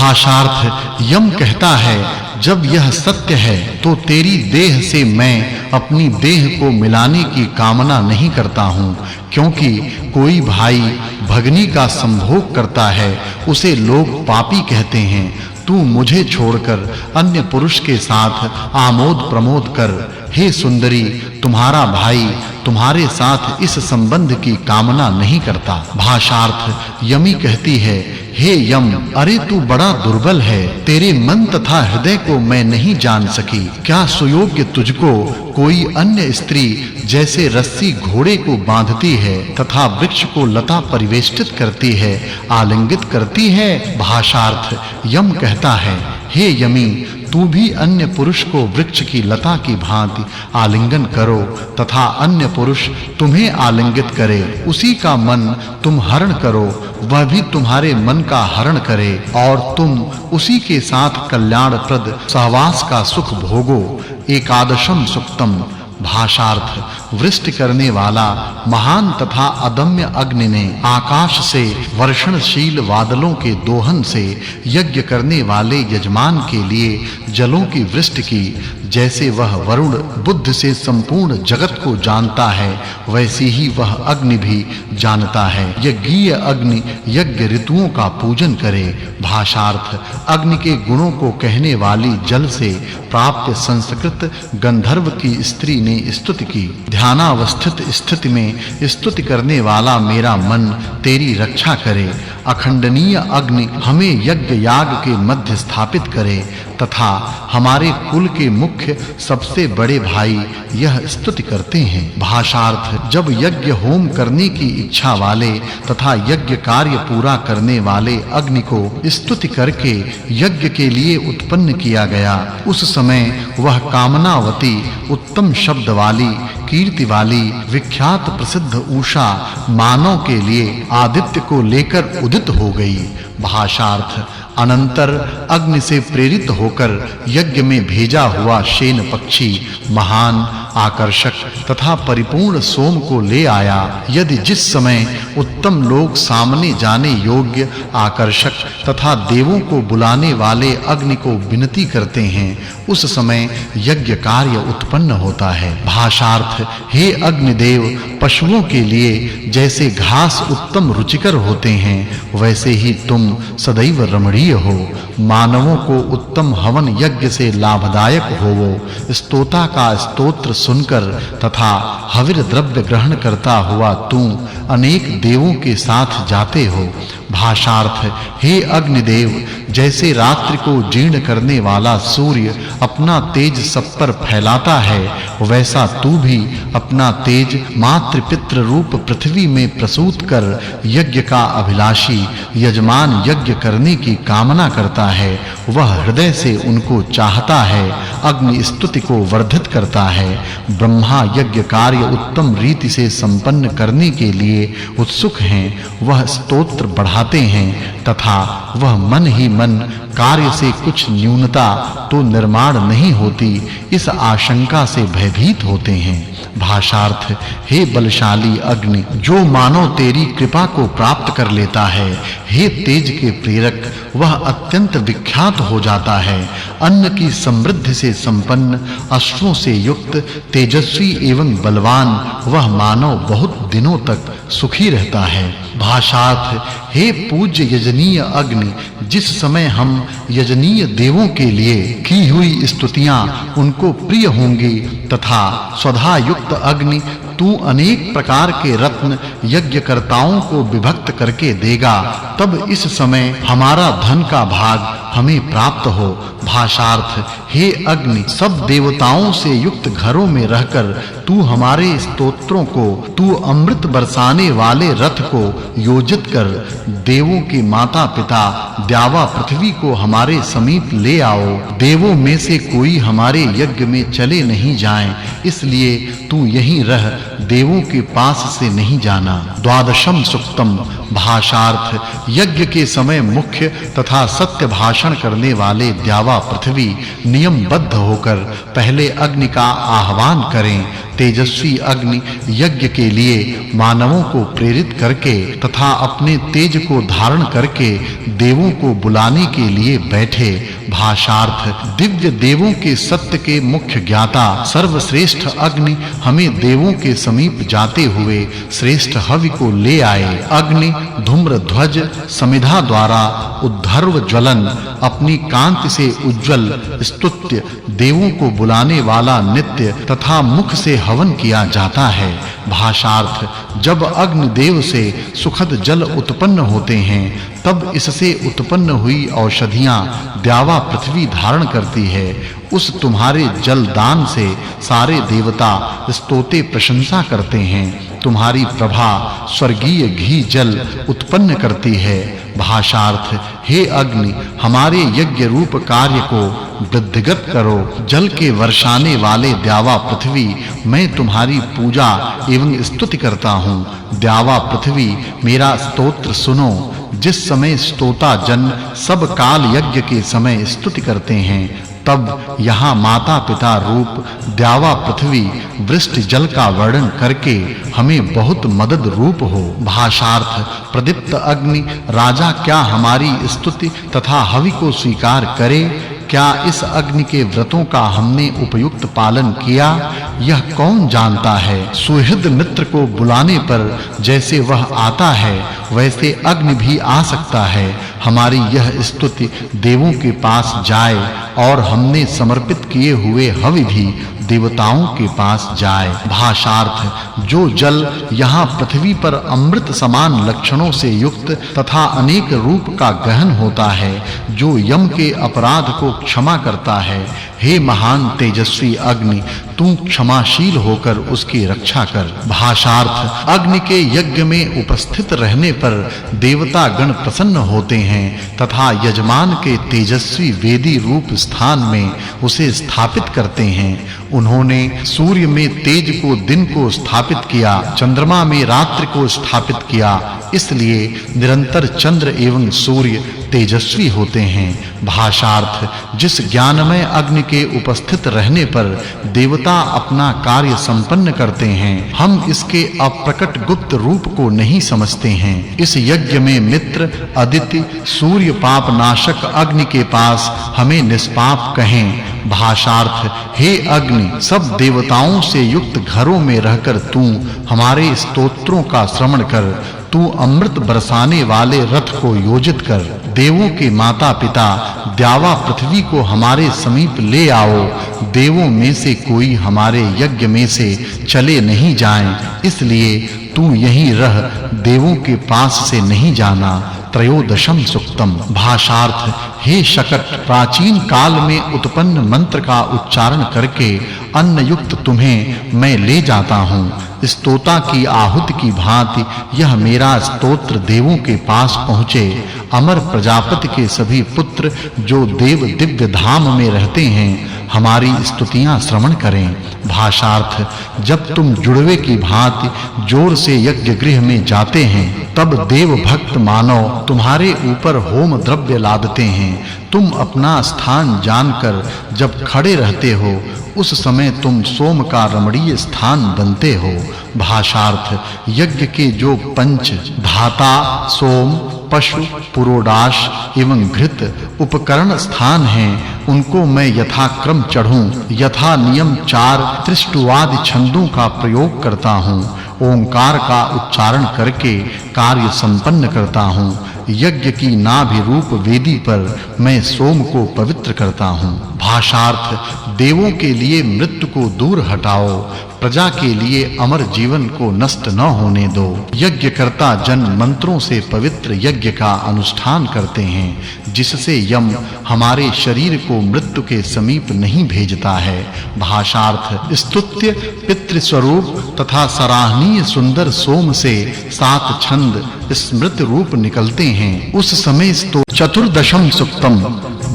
भाषार्थ यम कहता है, जब यह सत्य है तो तेरी देह से मैं अपनी देह को मिलाने की कामना नहीं करता हूँ, क्योंकि कोई भाई भगनी का संभोग करता है उसे लोग पापी कहते हैं। तू मुझे छोड़कर अन्य पुरुष के साथ आमोद प्रमोद कर। हे सुंदरी, तुम्हारा भाई तुम्हारे साथ इस संबंध की कामना नहीं करता। भाषार्थ यमी कहती है, हे यम, अरे तू बड़ा दुर्बल है, तेरे मन तथा हृदय को मैं नहीं जान सकी। क्या सुयोग्य तुझको कोई अन्य स्त्री जैसे रस्सी घोड़े को बांधती है तथा वृक्ष को लता परिवेष्टित करती है, आलिंगित करती है? भाषार्थ यम कहता है, हे यमी, तू भी अन्य पुरुष को वृक्ष की लता की भांति आलिंगन करो तथा अन्य पुरुष तुम्हें आलिंगित करे, उसी का मन तुम हरण करो, वह भी तुम्हारे मन का हरण करे और तुम उसी के साथ कल्याणप्रद सहवास का सुख भोगो। एकादशम सुक्तम। भाषार्थ वृष्टि करने वाला महान तथा अदम्य अग्नि ने आकाश से वर्षणशील बादलों के दोहन से यज्ञ करने वाले यजमान के लिए जलों की वृष्टि की। जैसे वह वरुण बुद्धि से संपूर्ण जगत को जानता है, वैसे ही वह अग्नि भी जानता है। यज्ञीय अग्नि यज्ञ ऋतुओं का पूजन करे। भाषार्थ अग्नि के गुणों को कहने वाली जल से प्राप्त संस्कृत गंधर्व की स्त्री ने स्तुति की। ध्यानावस्थित स्थिति में स्तुति करने वाला मेरा मन तेरी रक्षा करे। अखंडनीय अग्नि हमें यज्ञ याग के मध्य स्थापित करे तथा हमारे कुल के मुख्य सबसे बड़े भाई यह स्तुति करते हैं। भाषार्थ जब यज्ञ होम करने की इच्छा वाले तथा यज्ञ कार्य पूरा करने वाले अग्नि को स्तुति करके यज्ञ के लिए उत्पन्न किया गया, उस समय वह कामनावती, उत्तम शब्द वाली, कीर्ति वाली, विख्यात प्रसिद्ध उषा मानव के लिए आदित्य को लेकर उदित हो गई। भाषार्थ अनंतर अग्नि से प्रेरित होकर यज्ञ में भेजा हुआ शेन पक्षी महान, आकर्षक तथा परिपूर्ण सोम को ले आया। यदि जिस समय उत्तम लोग सामने जाने योग्य, आकर्षक तथा देवों को बुलाने वाले अग्नि को विनती करते हैं, उस समय यज्ञ कार्य उत्पन्न होता है। भाषार्थ हे अग्निदेव, पशुओं के लिए जैसे घास उत्तम रुचिकर होते हैं, वैसे ही तुम सदैव रमणीय हो। मानवों को उत्तम हवन यज्ञ से लाभदायक होवो। स्तोता का स्तोत्र सुनकर तथा हविर द्रव्य ग्रहण करता हुआ तू अनेक देवों के साथ जाते हो। भाषार्थ हे अग्निदेव, जैसे रात्रि को जीर्ण करने वाला सूर्य अपना तेज सब पर फैलाता है, वैसा तू भी अपना तेज मातृ पितृ रूप पृथ्वी में प्रसूत कर यज्ञ का अभिलाषी यजमान यज्ञ करने की कामना करता है। वह हृदय से उनको चाहता है, अग्नि स्तुति को वर्धित करता है। ब्रह्मा यज्ञ कार्य उत्तम रीति से संपन्न करने के लिए उत्सुक हैं, वह स्तोत्र बढ़ाते हैं तथा वह मन ही मन कार्य से कुछ न्यूनता तो निर्माण नहीं होती, इस आशंका से भयभीत होते हैं। भाषार्थ हे बलशाली अग्नि, जो मानव तेरी कृपा को प्राप्त कर लेता है, हे तेज के प्रेरक, वह अत्यंत विख्यात हो जाता है। अन्न की समृद्धि से संपन्न, अश्वों से युक्त, तेजस्वी एवं बलवान वह मानव बहुत दिनों तक सुखी रहता है। भाषार्थ हे पूज्य यजनीय अग्नि, जिस समय हम यजनीय देवों के लिए की हुई स्तुतियां उनको प्रिय होंगी तथा स्वधा युक्त अग्नि तू अनेक प्रकार के रत्न यज्ञकर्ताओं को विभक्त करके देगा, तब इस समय हमारा धन का भाग हमें प्राप्त हो। भाषार्थ हे अग्नि, सब देवताओं से युक्त घरों में रहकर तू हमारे स्तोत्रों को, तू अमृत बरसाने वाले रथ को योजित कर देवों के माता पिता द्यावा पृथ्वी को हमारे समीप ले आओ। देवों में से कोई हमारे यज्ञ में चले नहीं जाएं, इसलिए तू यहीं रह, देवों के पास से नहीं जाना। द्वादशम सुक्तम। भाषार्थ यज्ञ के समय मुख्य तथा सत्य भाषण करने वाले द्यावा पृथ्वी नियमबद्ध होकर पहले अग्नि का आह्वान करें तेजस्वी अग्नि यज्ञ के लिए मानवों को प्रेरित करके तथा अपने तेज को धारण करके देवों को बुलाने के लिए बैठे। भाषार्थ दिव्य देवों के सत्य के मुख्य ज्ञाता सर्वश्रेष्ठ अग्नि हमें देवों के समीप जाते हुए श्रेष्ठ हवि को ले आए। अग्नि धूम्र ध्वज समिधा द्वारा उद्धर्व ज्वलन अपनी कांति से उज्जवल स्तुत्य देवों को बुलाने वाला नित्य तथा मुख से हवन किया जाता है। भाषार्थ जब अग्नि देव से सुखद जल उत्पन्न होते हैं तब इससे उत्पन्न हुई औषधियां द्यावा पृथ्वी धारण करती है। उस तुम्हारे जल दान से सारे देवता स्तोते प्रशंसा करते हैं। तुम्हारी प्रभा स्वर्गीय घी जल उत्पन्न करती है। भाषार्थ हे अग्नि हमारे यज्ञ रूप कार्य को वृद्धिगत करो। जल के वर्षाने वाले द्यावा पृथ्वी मैं तुम्हारी पूजा एवं स्तुति करता हूँ। द्यावा पृथ्वी मेरा स्तोत्र सुनो। जिस समय स्तोता जन सब काल यज्ञ के समय स्तुति करते हैं तब यहाँ माता पिता रूप द्यावा पृथ्वी वृष्टि जल का वर्णन करके हमें बहुत मदद रूप हो। भाषार्थ प्रदीप्त अग्नि राजा क्या हमारी स्तुति तथा हवि को स्वीकार करे? क्या इस अग्नि के व्रतों का हमने उपयुक्त पालन किया यह कौन जानता है। सुहृद मित्र को बुलाने पर जैसे वह आता है वैसे अग्नि भी आ सकता है। हमारी यह स्तुति देवों के पास जाए और हमने समर्पित किए हुए हवि भी देवताओं के पास जाए। भाषार्थ जो जल यहाँ पृथ्वी पर अमृत समान लक्षणों से युक्त तथा अनेक रूप का गहन होता है जो यम के अपराध को क्षमा करता है। हे महान तेजस्वी अग्नि तू क्षमाशील होकर उसकी रक्षा कर। भाषार्थ अग्नि के यज्ञ में उपस्थित रहने पर देवता गण प्रसन्न होते हैं तथा यजमान के तेजस्वी वेदी रूप स्थान में उसे स्थापित करते हैं। उन्होंने सूर्य में तेज को दिन को स्थापित किया, चंद्रमा में रात्रि को स्थापित किया, इसलिए निरंतर चंद्र एवं सूर्य तेजस्वी होते हैं। भाषार्थ जिस ज्ञानमय अग्नि के उपस्थित रहने पर देवता अपना कार्य संपन्न करते हैं हम इसके अप्रकट गुप्त रूप को नहीं समझते हैं। इस यज्ञ में मित्र अदिति सूर्य पाप नाशक अग्नि के पास हमें निष्पाप कहें। भाषार्थ हे अग्नि सब देवताओं से युक्त घरों में रहकर तू हमारे स्तोत्रों का श्रवण कर। तू अमृत बरसाने वाले रथ को योजित कर। देवों के माता पिता द्यावा पृथ्वी को हमारे समीप ले आओ। देवों में से कोई हमारे यज्ञ में से चले नहीं जाएं, इसलिए तू यहीं रह, देवों के पास से नहीं जाना। त्रयोदशम सुक्तम। भाषार्थ हे शकट प्राचीन काल में उत्पन्न मंत्र का उच्चारण करके अन्न युक्त तुम्हें मैं ले जाता हूँ। स्तोता की आहुति की भांति यह मेरा स्तोत्र देवों के पास पहुँचे। अमर प्रजापति के सभी पुत्र जो देव दिव्य धाम में रहते हैं हमारी स्तुतियां श्रवण करें। भाषार्थ जब तुम जुड़वे की भांति जोर से यज्ञ गृह में जाते हैं तब देव भक्त मानव तुम्हारे ऊपर होम द्रव्य लादते हैं। तुम अपना स्थान जानकर जब खड़े रहते हो उस समय तुम सोम का रमणीय स्थान बनते हो। भाषार्थ यज्ञ के जो पंच धाता सोम पशु पुरोडाश एवं घृत उपकरण स्थान हैं उनको मैं यथाक्रम चढ़ूं। यथा नियम 4 त्रिष्टुवादि छंदों का प्रयोग करता हूँ। ओंकार का उच्चारण करके कार्य संपन्न करता हूँ। यज्ञ की नाभि रूप वेदी पर मैं सोम को पवित्र करता हूँ। भाषार्थ देवों के लिए मृत्यु को दूर हटाओ, प्रजा के लिए अमर जीवन को नष्ट न होने दो। यज्ञ करता जन मंत्रों से पवित्र यज्ञ का अनुष्ठान करते हैं जिससे यम हमारे शरीर को मृत्यु के समीप नहीं भेजता है। भाषार्थ स्तुत्य पितृ स्वरूप तथा सराहनीय सुंदर सोम से 7 छंद स्मृत रूप निकलते हैं। उस समय तो चतुर्दशम सुक्तम।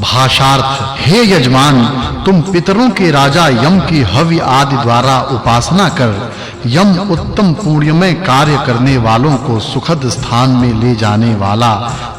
भाषार्थ हे यजमान तुम पितरों के राजा यम की हवि आदि द्वारा उपासना कर। यम उत्तम पुण्यमय कार्य करने वालों को सुखद स्थान में ले जाने वाला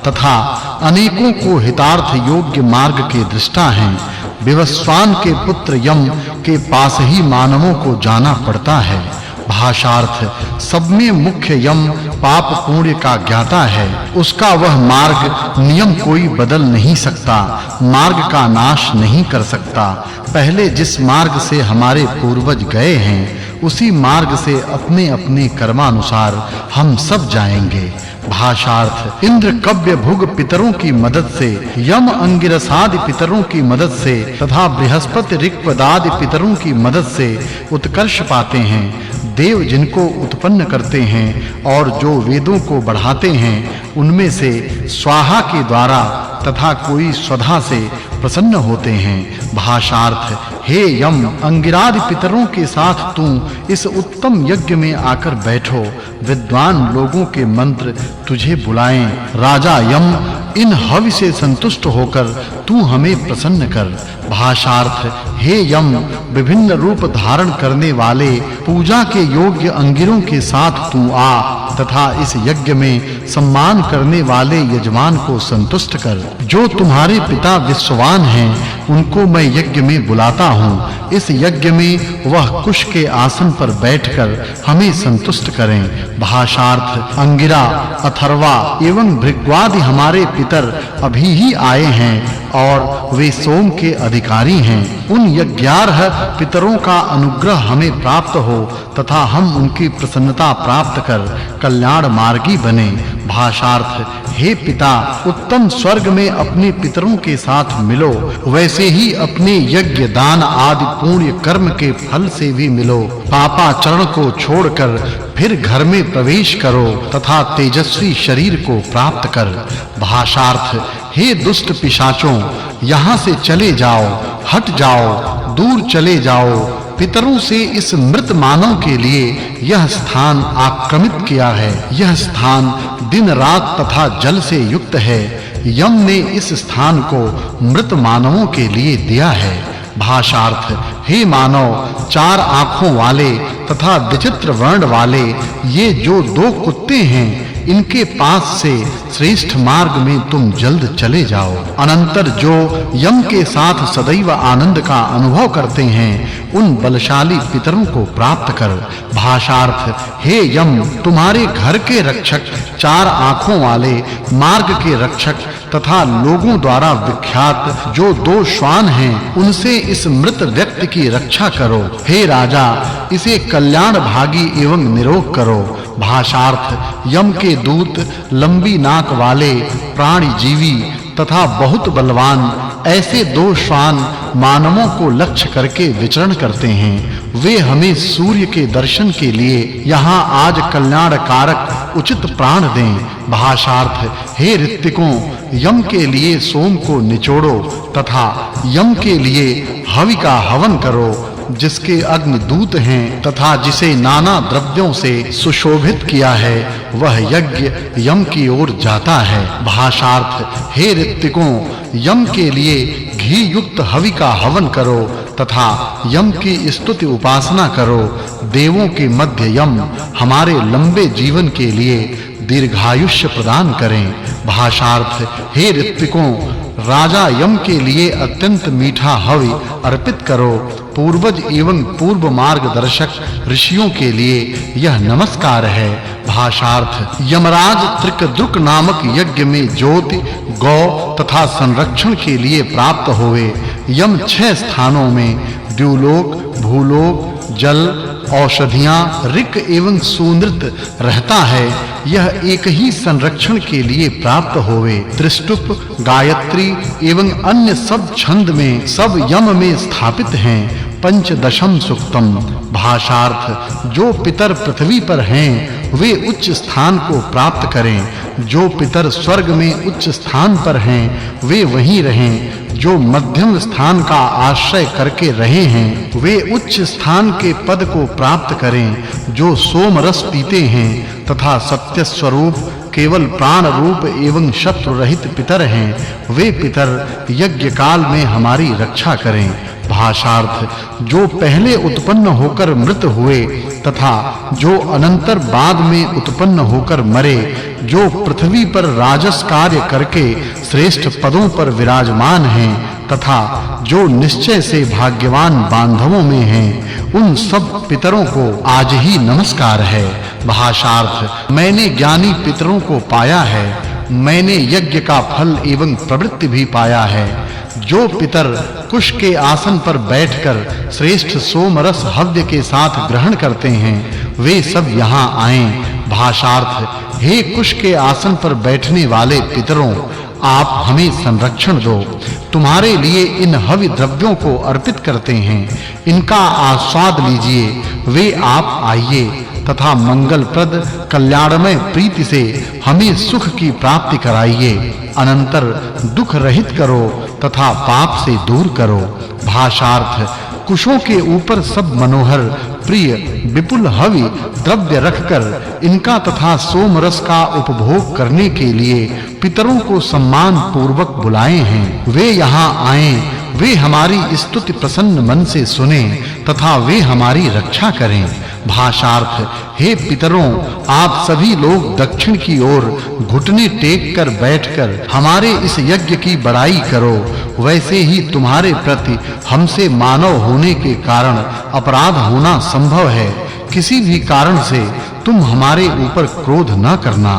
तथा अनेकों को हितार्थ योग्य मार्ग के दृष्टा हैं। विवस्वान के पुत्र यम के पास ही मानवों को जाना पड़ता है। भाषार्थ सब में मुख्य यम पाप पुण्य का ज्ञाता है। उसका वह मार्ग नियम कोई बदल नहीं सकता, मार्ग का नाश नहीं कर सकता। पहले जिस मार्ग से हमारे पूर्वज गए हैं उसी मार्ग से अपने-अपने कर्मानुसार हम सब जाएंगे। भाषार्थ इंद्र कव्य भुग पितरों की मदद से, यम अंगिरसादि पितरों की मदद से तथा बृहस्पति ऋक्पदादि पितरों की मदद से उत्कर्ष पाते हैं। देव जिनको उत्पन्न करते हैं और जो वेदों को बढ़ाते हैं उनमें से स्वाहा के द्वारा तथा कोई स्वधा से प्रसन्न होते हैं। भाषार्थ हे यम अंगिरादि पितरों के साथ तू इस उत्तम यज्ञ में आकर बैठो। विद्वान लोगों के मंत्र तुझे बुलाएं। राजा यम इन हवि से संतुष्ट होकर तू हमें प्रसन्न कर। भाषार्थ हे यम विभिन्न रूप धारण करने वाले पूजा के योग्य अंगिरों के साथ तू आ तथा इस यज्ञ में सम्मान करने वाले यजमान को संतुष्ट कर। जो तुम्हारे पिता विश्ववान हैं उनको मैं यज्ञ में बुलाता हूँ। इस यज्ञ में वह कुश के आसन पर बैठकर हमें संतुष्ट करें। भाषार्थ अंगिरा, अथर्वा एवं भृग्वादि हमारे पितर अभी ही आए हैं और वे सोम के अधिकारी हैं। उन यज्ञार्ह पितरों का अनुग्रह हमें प्राप्त हो तथा हम उनकी प्रसन्नता प्राप्त कर कल्याण मार्गी बने। भाषार्थ हे पिता उत्तम स्वर्ग में अपने पितरों के साथ मिलो, वैसे ही अपने यज्ञ दान आदि पुण्य कर्म के फल से भी मिलो। पापाचरण को छोड़कर फिर घर में प्रवेश करो तथा तेजस्वी शरीर को प्राप्त कर। भाषार्थ हे दुष्ट पिशाचों यहाँ से चले जाओ, हट जाओ, दूर चले जाओ। पितरों से इस मृत मानव के लिए यह स्थान आक्रमित किया है। यह स्थान दिन रात तथा जल से युक्त है। यम ने इस स्थान को मृत मानवों के लिए दिया है। भाषार्थ हे मानव चार आंखों वाले तथा विचित्र वर्ण वाले ये जो दो कुत्ते हैं इनके पास से श्रेष्ठ मार्ग में तुम जल्द चले जाओ। अनंतर जो यम के साथ सदैव आनंद का अनुभव करते हैं उन बलशाली पितरों को प्राप्त कर। भाषार्थ हे यम तुम्हारे घर के रक्षक चार आंखों वाले मार्ग के रक्षक तथा लोगों द्वारा विख्यात जो दो श्वान हैं उनसे इस मृत व्यक्ति की रक्षा करो। हे राजा इसे कल्याण भागी एवं निरोग करो। भाषार्थ यम के दूत लंबी नाक वाले प्राणजीवी तथा बहुत बलवान ऐसे दो श्वान मानवों को लक्ष्य करके विचरण करते हैं। वे हमें सूर्य के दर्शन के लिए यहाँ आज कल्याण कारक उचित प्राण दें। भाषार्थ हे ऋत्विकों यम के लिए सोम को निचोड़ो तथा यम के लिए हवि का हवन करो जिसके अग्नि दूत हैं तथा जिसे नाना द्रव्यों से सुशोभित किया है वह यज्ञ यम की ओर जाता है। भाषार्थ हे ऋत्विकों यम के लिए घी युक्त हवि का हवन करो तथा यम की स्तुति उपासना करो। देवों के मध्य यम हमारे लंबे जीवन के लिए दीर्घायुष्य प्रदान करें। भाषार्थ हे ऋत्विकों राजा यम के लिए अत्यंत मीठा हवि अर्पित करो। पूर्वज एवं पूर्व मार्गदर्शक ऋषियों के लिए यह नमस्कार है। भाषार्थ यमराज त्रिकद्रुक नामक यज्ञ में ज्योति गौ तथा संरक्षण के लिए प्राप्त होवे। यम 6 स्थानों में द्युलोक, भूलोक, जल, औषधियां, ऋक एवं सुनृत रहता है। यह एक ही संरक्षण के लिए प्राप्त होवे। त्रिष्टुप, गायत्री एवं अन्य सब छंद में सब यम में स्थापित हैं। पंचदशम सुक्तम। भाषार्थ जो पितर पृथ्वी पर हैं वे उच्च स्थान को प्राप्त करें। जो पितर स्वर्ग में उच्च स्थान पर हैं वे वहीं रहें। जो मध्यम स्थान का आश्रय करके रहे हैं वे उच्च स्थान के पद को प्राप्त करें। जो सोम रस पीते हैं तथा सत्य स्वरूप केवल प्राण रूप एवं शत्रु रहित पितर हैं वे पितर यज्ञ काल में हमारी रक्षा करें। भाषार्थ जो पहले उत्पन्न होकर मृत हुए तथा जो अनंतर बाद में उत्पन्न होकर मरे, जो पृथ्वी पर राजस कार्य करके श्रेष्ठ पदों पर विराजमान हैं तथा जो निश्चय से भाग्यवान बांधवों में हैं उन सब पितरों को आज ही नमस्कार है। भाषार्थ मैंने ज्ञानी पितरों को पाया है, मैंने यज्ञ का फल एवं प्रवृत्ति भी पाया है। जो पितर कुश के आसन पर बैठकर श्रेष्ठ सोमरस हव्य के साथ ग्रहण करते हैं वे सब यहाँ आएं। भाषार्थ हे कुश के आसन पर बैठने वाले पितरों, आप हमें संरक्षण दो। तुम्हारे लिए इन हवि द्रव्यों को अर्पित करते हैं, इनका आस्वाद लीजिए। वे आप आइए तथा मंगलप्रद कल्याणमय प्रीति से हमें सुख की प्राप्ति कराइए। अनंतर दुख रहित करो तथा पाप से दूर करो। भाषार्थ कुशों के ऊपर सब मनोहर प्रिय विपुल हवि द्रव्य रखकर इनका तथा सोमरस का उपभोग करने के लिए पितरों को सम्मान पूर्वक बुलाए हैं। वे यहाँ आएं, वे हमारी स्तुति प्रसन्न मन से सुनें तथा वे हमारी रक्षा करें। भाषार्थ हे पितरों, आप सभी लोग दक्षिण की ओर घुटने टेक कर बैठकर हमारे इस यज्ञ की बड़ाई करो। वैसे ही तुम्हारे प्रति हमसे मानव होने के कारण अपराध होना संभव है। किसी भी कारण से तुम हमारे ऊपर क्रोध न करना।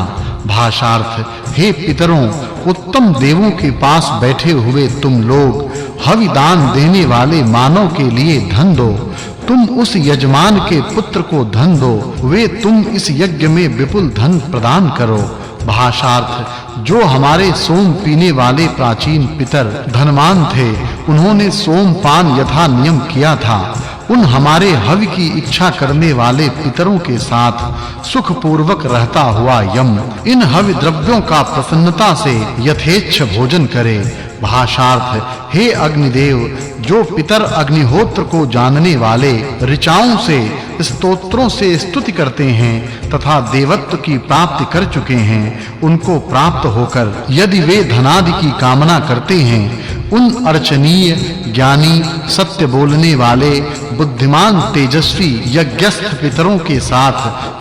भाषार्थ हे पितरों, उत्तम देवों के पास बैठे हुए तुम लोग हविदान देने वाले मानव के लिए धन दो। तुम उस यजमान के पुत्र को धन दो, वे तुम इस यज्ञ में विपुल धन प्रदान करो। भाषार्थ जो हमारे सोम पीने वाले प्राचीन पितर धनवान थे, उन्होंने सोमपान यथा नियम किया था। उन हमारे हवि की इच्छा करने वाले पितरों के साथ सुख पूर्वक रहता हुआ यम इन हवि द्रव्यों का प्रसन्नता से यथेच्छ भोजन करे। भाषार्थ हे अग्निदेव, जो पितर अग्निहोत्र को जानने वाले ऋचाओं से स्तोत्रों से स्तुति करते हैं तथा देवत्व की प्राप्ति कर चुके हैं, उनको प्राप्त होकर यदि वे धनादि की कामना करते हैं, उन अर्चनीय ज्ञानी सत्य बोलने वाले बुद्धिमान तेजस्वी यज्ञस्थ पितरों के साथ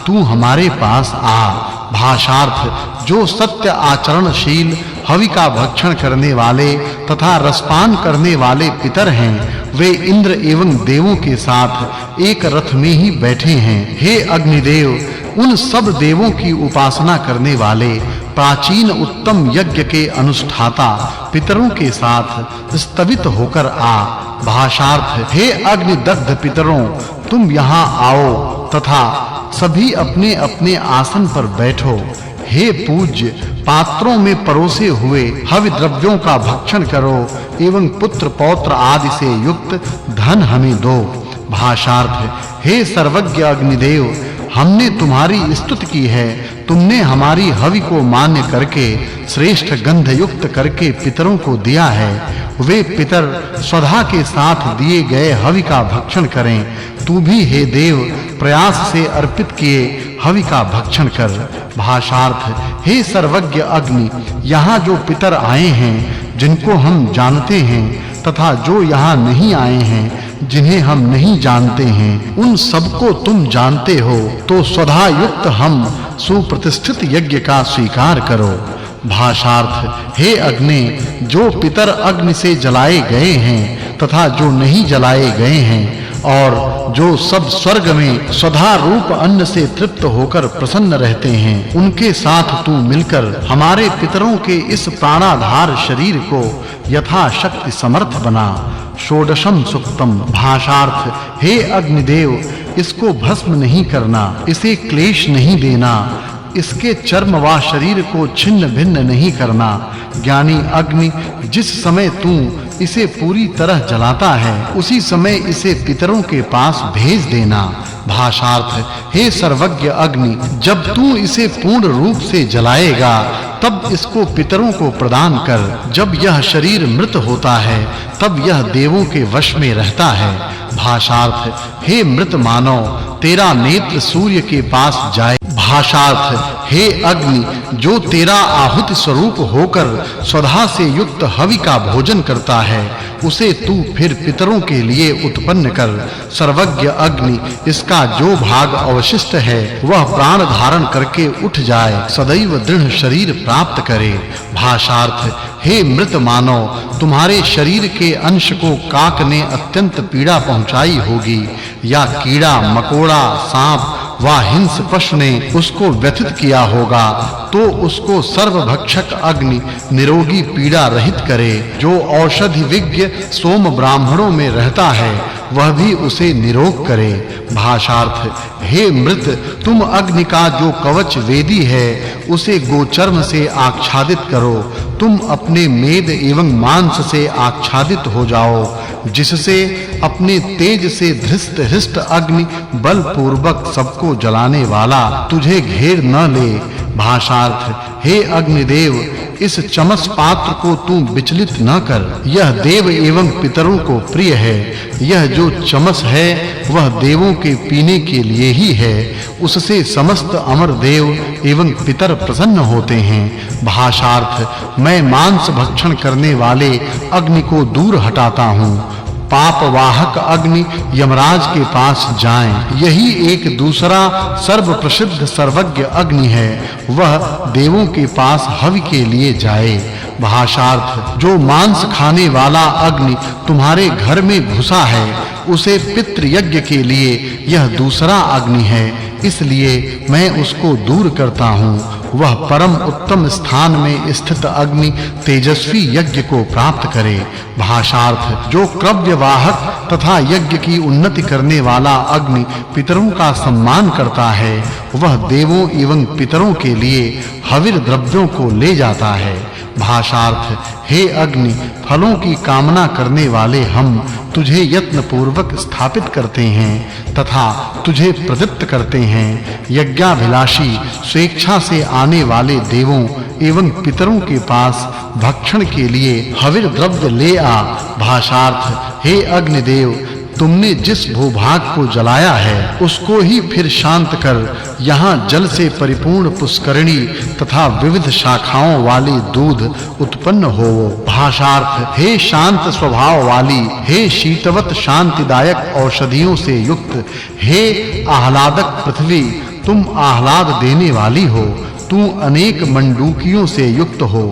तू हमारे पास आ। भाषार्थ जो सत्य आचरणशील हवि का भक्षण करने वाले तथा रसपान करने वाले पितर हैं, वे इंद्र एवं देवों के साथ एक रथ में ही बैठे हैं। हे अग्निदेव, उन सब देवों की उपासना करने वाले प्राचीन उत्तम यज्ञ के अनुष्ठाता पितरों के साथ स्तवित होकर आ। भाषार्थ हे अग्निदग्ध पितरों, तुम यहाँ आओ तथा सभी अपने-अपने आसन पर बैठो। हे पूज्य, पात्रों में परोसे हुए हवि द्रव्यों का भक्षण करो एवं पुत्र पौत्र आदि से युक्त धन हमें दो। भाषार्थ हे सर्वज्ञ अग्निदेव, हमने तुम्हारी स्तुति की है। तुमने हमारी हवि को मान्य करके श्रेष्ठ गंध युक्त करके पितरों को दिया है। वे पितर स्वधा के साथ दिए गए हवि का भक्षण करें। तू भी हे देव प्रयास से अर्पित किए हवि का भक्षण कर। भाषार्थ हे सर्वज्ञ अग्नि, यहाँ जो पितर आए हैं जिनको हम जानते हैं तथा जो यहाँ नहीं आए हैं जिन्हें हम नहीं जानते हैं, उन सबको तुम जानते हो, तो स्वधा युक्त हम सुप्रतिष्ठित यज्ञ का स्वीकार करो। भाषार्थ हे अग्नि, जो पितर अग्नि से जलाए गए हैं तथा जो नहीं जलाए गए हैं और जो सब स्वर्ग में स्वधा रूप अन्न से तृप्त होकर प्रसन्न रहते हैं, उनके साथ तू मिलकर हमारे पितरों के इस प्राणाधार शरीर को यथाशक्ति समर्थ बना। षोडशम सुक्तम। भाषार्थ हे अग्निदेव, इसको भस्म नहीं करना, इसे क्लेश नहीं देना, इसके चर्म व शरीर को छिन्न भिन्न नहीं करना। ज्ञानी अग्नि, जिस समय तू इसे पूरी तरह जलाता है, उसी समय इसे पितरों के पास भेज देना। भाषार्थ हे सर्वज्ञ अग्नि, जब तू इसे पूर्ण रूप से जलाएगा तब इसको पितरों को प्रदान कर। जब यह शरीर मृत होता है तब यह देवों के वश में रहता है। भाषार्थ हे मृत मानव, तेरा नेत्र सूर्य के पास जाए। भाषार्थ हे अग्नि, जो तेरा आहुति स्वरूप होकर स्वधा से युक्त हवि का भोजन करता है, उसे तू फिर पितरों के लिए उत्पन्न कर। सर्वज्ञ अग्नि, इसका जो भाग अवशिष्ट है वह प्राण धारण करके उठ जाए, सदैव दृढ़ शरीर प्राप्त करे। भाषार्थ, हे मृत मानव, तुम्हारे शरीर के अंश को काक ने अत्यंत पीड़ा पहुंचाई होगी, या कीड़ा मकोड़ा सांप व हिंस पशु ने उसको व्यथित किया होगा, तो उसको सर्वभक्षक अग्नि निरोगी पीड़ा रहित करे। जो औषधि विज्ञ सोम ब्राह्मणों में रहता है, वह भी उसे निरोग करे। भाषार्थ, हे मृत, तुम अग्नि का जो कवच वेदी है, उसे गोचर्म से आच्छादित करो। तुम अपने मेद एवं मांस से आच्छादित हो जाओ, जिससे अपने तेज से धृष्ट हृष्ट अग्नि बल पूर्वक सबको जलाने वाला तुझे घेर न ले। भाषार्थ, हे अग्निदेव, इस चमस पात्र को तू विचलित न कर, यह देव एवं पितरों को प्रिय है। यह जो चमस है वह देवों के पीने के लिए ही है, उससे समस्त अमर देव एवं पितर प्रसन्न होते हैं। भाषार्थ, मैं मांस भक्षण करने वाले अग्नि को दूर हटाता हूँ। पाप वाहक अग्नि यमराज के पास जाएं, यही एक दूसरा सर्व प्रसिद्ध सर्वज्ञ अग्नि है, वह देवों के पास हवि के लिए जाए। भाषार्थ, जो मांस खाने वाला अग्नि तुम्हारे घर में घुसा है, उसे पितृ यज्ञ के लिए यह दूसरा अग्नि है, इसलिए मैं उसको दूर करता हूँ। वह परम उत्तम स्थान में स्थित अग्नि तेजस्वी यज्ञ को प्राप्त करे। भाषार्थ, जो क्रव्य वाहक तथा यज्ञ की उन्नति करने वाला अग्नि पितरों का सम्मान करता है, वह देवों एवं पितरों के लिए हविर द्रव्यों को ले जाता है। भाषार्थ, हे अग्नि, फलों की कामना करने वाले हम तुझे यत्न पूर्वक स्थापित करते हैं तथा तुझे प्रदीप्त करते हैं। यज्ञाभिलाषी स्वेच्छा से आने वाले देवों एवं पितरों के पास भक्षण के लिए हविर द्रव्य ले आ। भाषार्थ, हे अग्निदेव, तुमने जिस भूभाग को जलाया है, उसको ही फिर शांत कर यहाँ जल से परिपूर्ण पुष्करिणी तथा विविध शाखाओं वाली दूध उत्पन्न हो। भाषार्थ, हे शांत स्वभाव वाली, हे शीतवत शांतिदायक औषधियों से युक्त, हे आह्लादक पृथ्वी, तुम आह्लाद देने वाली हो। तू अनेक मंडूकियों से युक्त हो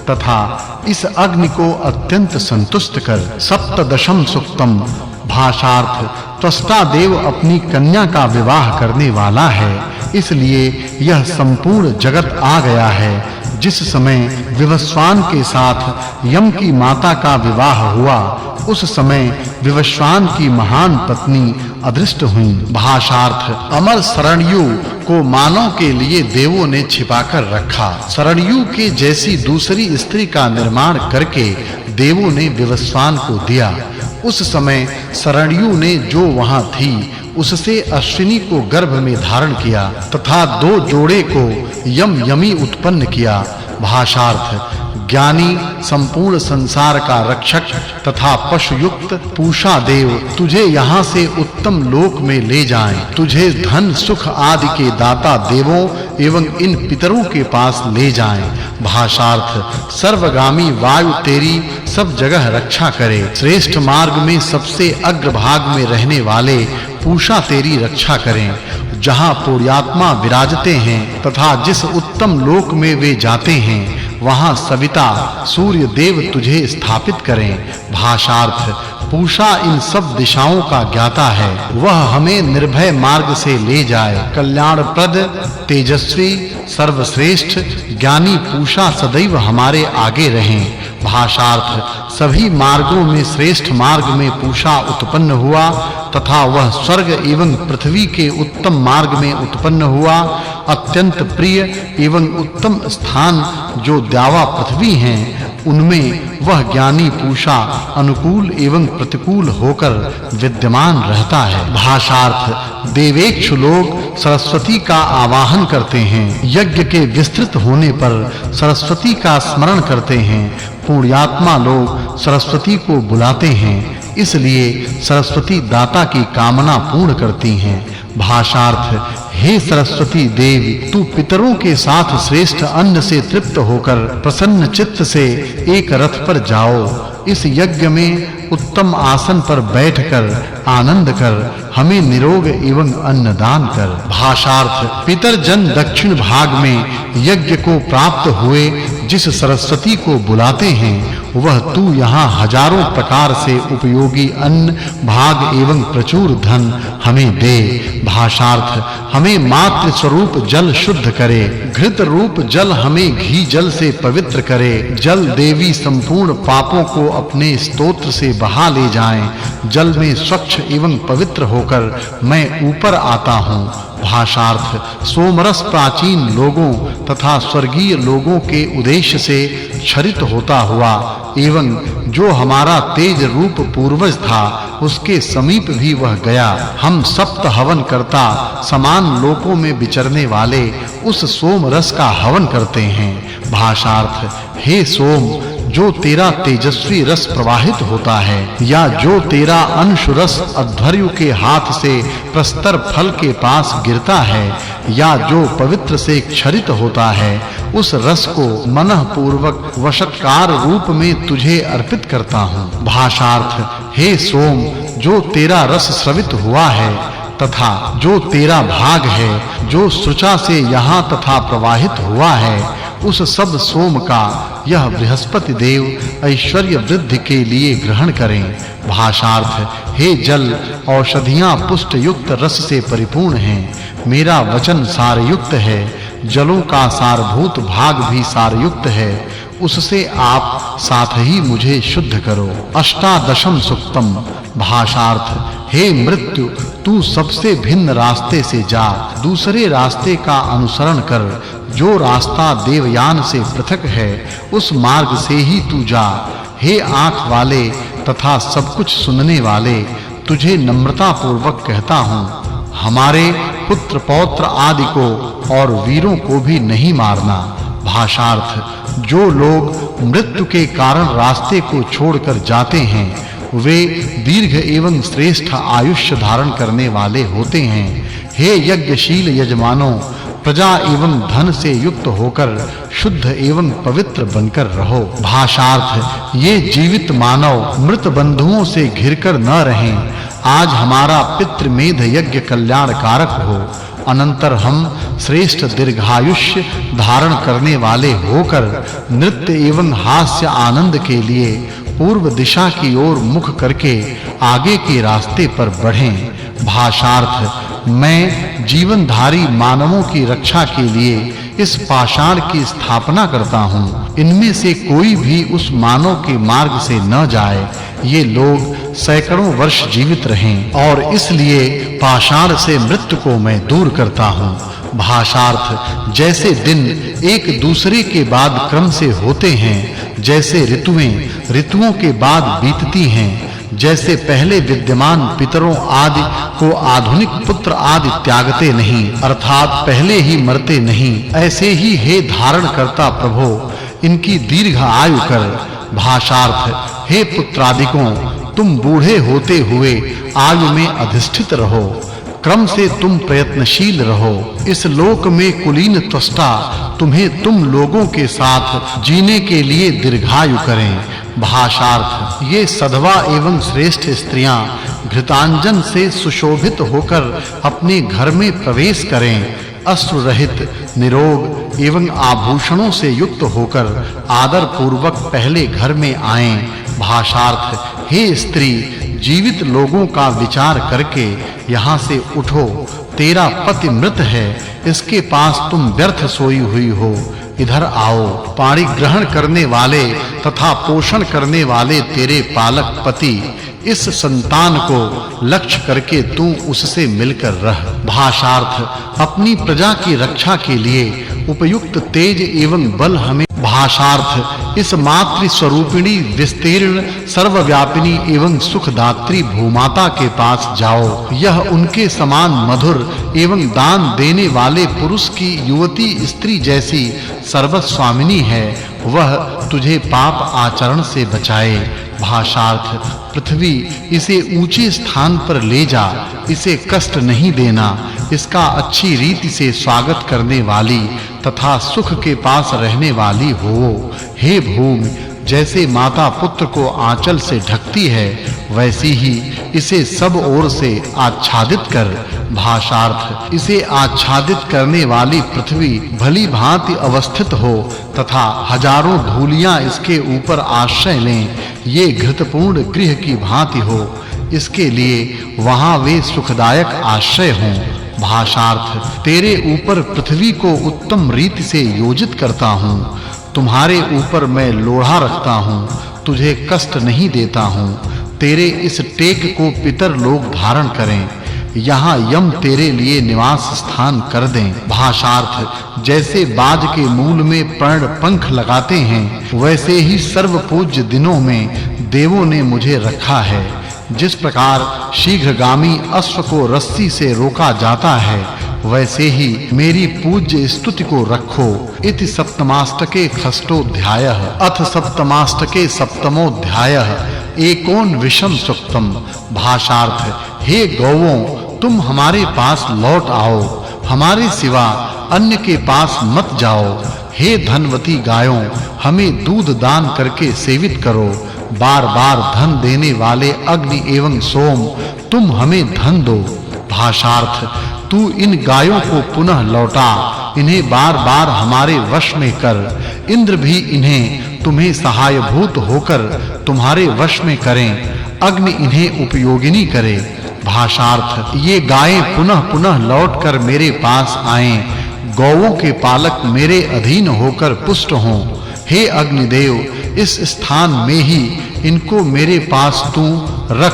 तथा इस अग्नि को अत्यंत संतुष्ट कर। सप्तदशम सुक्तम। भाषार्थ, त्वष्टा देव अपनी कन्या का विवाह करने वाला है, इसलिए यह संपूर्ण जगत आ गया है। जिस समय विवस्वान के साथ यम की माता का विवाह हुआ, उस समय विवस्वान की महान पत्नी अदृष्ट हुई। भाषार्थ, अमर सरण्यु को मानव के लिए देवों ने छिपाकर रखा। सरण्यु के जैसी दूसरी स्त्री का निर्माण करके देवों ने विवस्वान को दिया। उस समय सरण्यु ने जो वहां थी, उससे अश्विनी को गर्भ में धारण किया तथा 2 जोड़े को यमी उत्पन्न किया। भाषार्थ, ज्ञानी संपूर्ण संसार का रक्षक तथा पशुयुक्त पूषा देव तुझे यहाँ से उत्तम लोक में ले जाएं, तुझे धन सुख आदि के दाता देवों एवं इन पितरों के पास ले जाएं। भाषार्थ, सर्वगामी वायु तेरी सब जगह रक्षा करे। श्रेष्ठ मार्ग में सबसे अग्रभाग में रहने वाले पूषा तेरी रक्षा करें। जहाँ पुण्यात्मा विराजते हैं तथा जिस उत्तम लोक में वे जाते हैं, वहां सविता सूर्य देव तुझे स्थापित करें। भाषार्थ, पूषा इन सब दिशाओं का ज्ञाता है, वह हमें निर्भय मार्ग से ले जाए। कल्याणप्रद तेजस्वी सर्वश्रेष्ठ ज्ञानी पूषा सदैव हमारे आगे रहें। भाषार्थ, सभी मार्गों में श्रेष्ठ मार्ग में पूषा उत्पन्न हुआ तथा वह स्वर्ग एवं पृथ्वी के उत्तम मार्ग में उत्पन्न हुआ। अत्यंत प्रिय एवं उत्तम स्थान जो द्यावा पृथ्वी हैं, उनमें वह ज्ञानी पूषा अनुकूल एवं प्रतिकूल होकर विद्यमान रहता है। भाषार्थ, देवेक्षु लोग सरस्वती का आवाहन करते हैं, यज्ञ के विस्तृत होने पर सरस्वती का स्मरण करते हैं। पुण्यात्मा लोग सरस्वती को बुलाते हैं, इसलिए सरस्वती दाता की कामना पूर्ण करती हैं। भाषार्थ हे सरस्वती देवी, तू पितरों के साथ श्रेष्ठ अन्न से तृप्त होकर प्रसन्न चित्त से एक रथ पर जाओ। इस यज्ञ में उत्तम आसन पर बैठकर आनंद कर हमें निरोग एवं अन्न दान कर। भाषार्थ पितर जन दक्षिण भाग में यज्ञ को प्राप्त हुए जिस सरस्वती को बुलाते हैं वह तू यहाँ हजारों प्रकार से उपयोगी अन्न भाग एवं प्रचुर धन हमें दे। भाषार्थ हमें मातृ स्वरूप जल शुद्ध करे, घृत रूप जल हमें घी जल से पवित्र करे। जल देवी संपूर्ण पापों को अपने स्तोत्र से बहा ले जाएं। जल में स्वच्छ एवं पवित्र होकर मैं ऊपर आता हूँ। भाषार्थ सोमरस प्राचीन लोगों तथा स्वर्गीय लोगों के उद्देश्य से क्षरित होता हुआ एवं जो हमारा तेज रूप पूर्वज था उसके समीप भी वह गया। हम सप्त हवन करता समान लोकों में विचरने वाले उस सोम रस का हवन करते हैं। भाषार्थ हे सोम, जो तेरा तेजस्वी रस प्रवाहित होता है या जो तेरा अंश रस अध्वर्यु के हाथ से प्रस्तर फल के पास गिरता है या जो पवित्र से क्षरित होता है, उस रस को मनः पूर्वक वशत्कार रूप में तुझे अर्पित करता हूँ। भाषार्थ हे सोम, जो तेरा रस स्रवित हुआ है तथा जो तेरा भाग है, जो सुचा से यहाँ तथा प्रवाहित हुआ है, उस सब सोम का यह बृहस्पति देव ऐश्वर्य वृद्धि के लिए ग्रहण करें। भाषार्थ हे जल, औषधियां पुष्ट युक्त रस से परिपूर्ण हैं। मेरा वचन सारयुक्त है, जलों का सारभूत भाग भी सारयुक्त है। उससे आप साथ ही मुझे शुद्ध करो। अष्टादशम सुक्तम। भाषार्थ हे मृत्यु, तू सबसे भिन्न रास्ते से जा, दूसरे रास्ते का अनुसरण कर। जो रास्ता देवयान से पृथक है उस मार्ग से ही तू जा। हे आंख वाले तथा सब कुछ सुनने वाले, तुझे नम्रता पूर्वक कहता हूँ, हमारे पुत्र पौत्र आदि को और वीरों को भी नहीं मारना। भाषार्थ जो लोग मृत्यु के कारण रास्ते को छोड़कर जाते हैं वे दीर्घ एवं श्रेष्ठ आयुष्य धारण करने वाले होते हैं। हे यज्ञशील यजमानों, प्रजा एवं धन से युक्त होकर शुद्ध एवं पवित्र बनकर रहो। भाषार्थ ये जीवित मानव मृत बंधुओं से घिरकर न रहें। आज हमारा पितृमेध यज्ञ कल्याण कारक हो, अनंतर हम श्रेष्ठ दीर्घायुष्य धारण करने वाले होकर नृत्य एवं हास्य आनंद के लिए पूर्व दिशा की ओर मुख करके आगे के रास्ते पर बढ़ें। भाषार्थ मैं जीवनधारी मानवों की रक्षा के लिए इस पाषाण की स्थापना करता हूँ। इनमें से कोई भी उस मानव के मार्ग से न जाए। ये लोग सैकड़ों वर्ष जीवित रहें और इसलिए पाषाण से मृत्यु को मैं दूर करता हूँ। भाषार्थ जैसे दिन एक दूसरे के बाद क्रम से होते हैं, जैसे ऋतुओं के बाद बीतती हैं, जैसे पहले विद्यमान पितरों आदि को आधुनिक पुत्र आदि त्यागते नहीं, अर्थात पहले ही मरते नहीं, ऐसे ही हे धारण करता प्रभो इनकी दीर्घ आयु कर। भाषार्थ हे पुत्रादिकों, तुम बूढ़े होते हुए आयु में अधिष्ठित रहो, क्रम से तुम प्रयत्नशील रहो। इस लोक में कुलीन त्वष्टा तुम्हें तुम लोगों के साथ जीने के लिए दीर्घायु करें। भाषार्थ ये सधवा एवं श्रेष्ठ स्त्रियां घृतांजन से सुशोभित होकर अपने घर में प्रवेश करें, अश्रु रहित निरोग एवं आभूषणों से युक्त होकर आदर पूर्वक पहले घर में आएं। भाषार्थ हे स्त्री, जीवित लोगों का विचार करके यहाँ से उठो। तेरा पति मृत है, इसके पास तुम व्यर्थ सोई हुई हो, इधर आओ। पाणी ग्रहण करने वाले तथा पोषण करने वाले तेरे पालक पति इस संतान को लक्ष्य करके तू उससे मिलकर रह। भाषार्थ अपनी प्रजा की रक्षा के लिए उपयुक्त तेज एवं बल हमें। भाषार्थ इस मातृ स्वरूपिणी विस्तीर्ण सर्वव्यापिनी एवं सुखदात्री भूमाता के पास जाओ। यह उनके समान मधुर एवं दान देने वाले पुरुष की युवती स्त्री जैसी सर्वस्वामिनी है, वह तुझे पाप आचरण से बचाए। भाषार्थ पृथ्वी इसे ऊंचे स्थान पर ले जा, इसे कष्ट नहीं देना। इसका अच्छी रीति से स्वागत करने वाली तथा सुख के पास रहने वाली हो। हे भूमि, जैसे माता पुत्र को आंचल से ढकती है, वैसी ही इसे सब ओर से आच्छादित कर। भाषार्थ, इसे आच्छादित करने वाली पृथ्वी भली भांति अवस्थित हो तथा हजारों धूलियां इसके ऊपर आश्रय लें। ये घृतपूर्ण गृह की भांति हो, इसके लिए वहां वे सुखदायक आश्रय हों। भाषार्थ, तेरे ऊपर पृथ्वी को उत्तम रीति से योजित करता हूँ। तुम्हारे ऊपर मैं लोढ़ा रखता हूँ, तुझे कष्ट नहीं देता हूँ। तेरे इस टेक को पितर लोग धारण करें, यहाँ यम तेरे लिए निवास स्थान कर दें। भाषार्थ, जैसे बाज के मूल में पर्ण पंख लगाते हैं, वैसे ही सर्व पूज्य दिनों में देवों ने मुझे रखा है। जिस प्रकार शीघ्रगामी अश्व को रस्सी से रोका जाता है, वैसे ही मेरी पूज्य स्तुति को रखो। इति सप्तमाष्टके षष्ठोऽध्यायः। अथ सप्तमाष्टके सप्तमोऽध्यायः। एकोन विषम सुक्तम। भाषार्थ, हे गौओं, तुम हमारे पास लौट आओ, हमारे सिवा अन्य के पास मत जाओ। हे धनवती गायों, हमें दूध दान करके सेवित करो। बार-बार धन देने वाले अग्नि एवं सोम, तुम हमें धन दो। भाषार्थ, तू इन गायों को पुनः लौटा, इन्हें बार-बार हमारे वश में कर। इंद्र भी इन्हें तुम्हें सहायभूत होकर तुम्हारे वश में करें, अग्नि इन्हें उपयोगिनी करे। भाषार्थ, ये गायें पुनः-पुनः लौटकर मेरे पास आएं, गौओं के पालक मेरे अधीन होकर पुष्ट हों। हे अग्निदेव, इस स्थान में ही इनको मेरे पास तू रख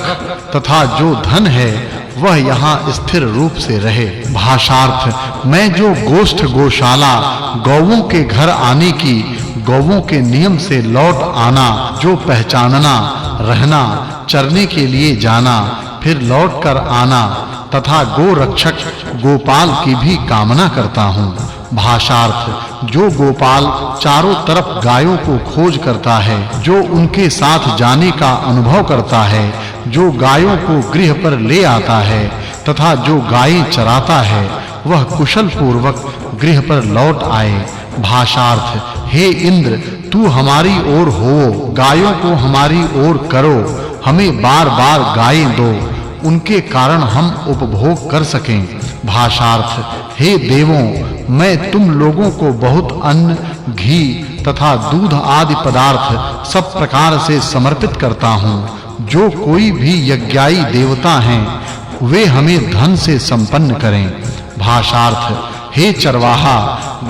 तथा जो धन है वह यहाँ स्थिर रूप से रहे। भाषार्थ, मैं जो गोष्ठ गौशाला गौओं के घर आने की, गौओं के नियम से लौट आना, जो पहचानना, रहना, चरने के लिए जाना, फिर लौट कर आना तथा गो रक्षक गोपाल की भी कामना करता हूँ। भाषार्थ, जो गोपाल चारों तरफ गायों को खोज करता है, जो उनके साथ जाने का अनुभव करता है, जो गायों को गृह पर ले आता है तथा जो गायें चराता है, वह कुशल पूर्वक गृह पर लौट आए। भाषार्थ, हे इंद्र, तू हमारी ओर हो, गायों को हमारी ओर करो, हमें बार-बार गायें दो, उनके कारण हम उपभोग कर सकें। भाषार्थ, हे देवों, मैं तुम लोगों को बहुत अन्न, घी तथा दूध आदि पदार्थ सब प्रकार से समर्पित करता हूँ। जो कोई भी यज्ञाई देवता हैं, वे हमें धन से संपन्न करें। भाषार्थ, हे चरवाहा,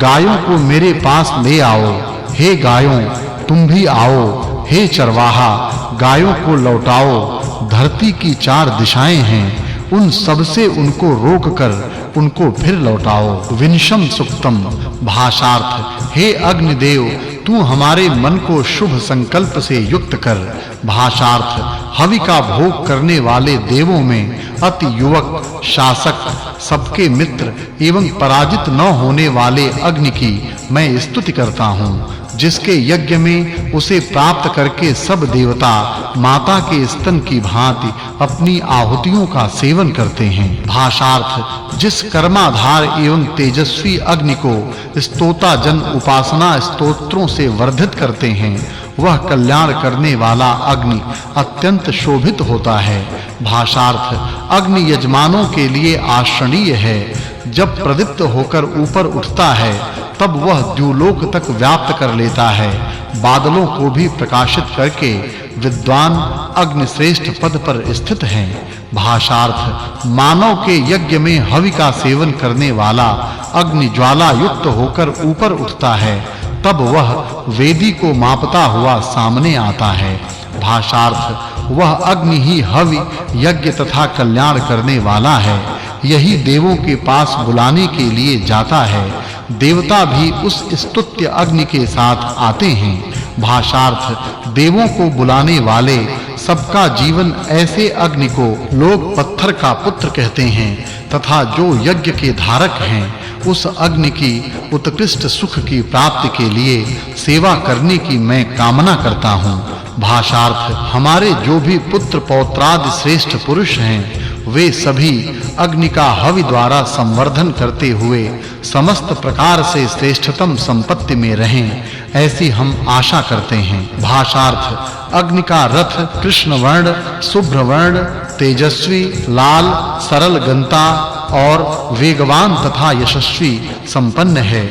गायों को मेरे पास ले आओ। हे गायों, तुम भी आओ। हे चरवाहा, गायों को लौटाओ। धरती की चार दिशाएं हैं, उन सब से उनको रोककर उनको फिर लौटाओ। विनशम सुक्तम। भाषार्थ, हे अग्निदेव, तू हमारे मन को शुभ संकल्प से युक्त कर। भाषार्थ, हवि का भोग करने वाले देवों में अति युवक, शासक, सबके मित्र एवं पराजित न होने वाले अग्नि की मैं स्तुति करता हूँ, जिसके यज्ञ में उसे प्राप्त करके सब देवता माता के स्तन की भांति अपनी आहुतियों का सेवन करते हैं। भाषार्थ, जिस कर्माधार एवं तेजस्वी अग्नि को स्तोता जन उपासना स्तोत्रों से वर्धित करते हैं, वह कल्याण करने वाला अग्नि अत्यंत शोभित होता है। भाषार्थ, अग्नि यजमानों के लिए आश्रणीय है। जब प्रदीप्त होकर ऊपर उठता है, तब वह द्युलोक तक व्याप्त कर लेता है। बादलों को भी प्रकाशित करके विद्वान अग्नि श्रेष्ठ पद पर स्थित हैं। भाषार्थ, मानव के यज्ञ में हवि का सेवन करने वाला अग्नि ज्वाला युक्त होकर ऊपर उठता है, तब वह वेदी को मापता हुआ सामने आता है। भाषार्थ, वह अग्नि ही हवि, यज्ञ तथा कल्याण करने वाला है। यही देवों के पास बुलाने के लिए जाता है। देवता भी उस स्तुत्य अग्नि के साथ आते हैं। भाषार्थ, देवों को बुलाने वाले सबका जीवन ऐसे अग्नि को लोग पत्थर का पुत्र कहते हैं तथा जो यज्ञ के धारक हैं, उस अग्नि की उत्कृष्ट सुख की प्राप्ति के लिए सेवा करने की मैं कामना करता हूँ। भाषार्थ, हमारे जो भी पुत्र पौत्रादि श्रेष्ठ पुरुष हैं, वे सभी अग्नि का हवि द्वारा संवर्धन करते हुए समस्त प्रकार से श्रेष्ठतम संपत्ति में रहें, ऐसी हम आशा करते हैं। भाषार्थ अग्नि का रथ कृष्ण वर्ण, शुभ्र वर्ण, तेजस्वी, लाल, सरल गंता और वेगवान तथा यशस्वी संपन्न है।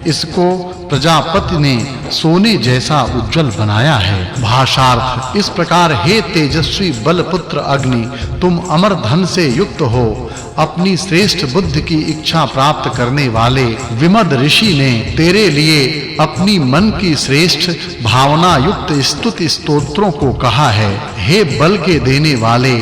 इसको प्रजापति ने सोने जैसा उज्जवल बनाया है। भाषार्थ इस प्रकार हे तेजस्वी बलपुत्र अग्नि, तुम अमर धन से युक्त हो। अपनी श्रेष्ठ बुद्धि की इच्छा प्राप्त करने वाले विमद ऋषि ने तेरे लिए अपनी मन की श्रेष्ठ भावना युक्त स्तुति स्तोत्रों को कहा है। हे बल के देने वाले,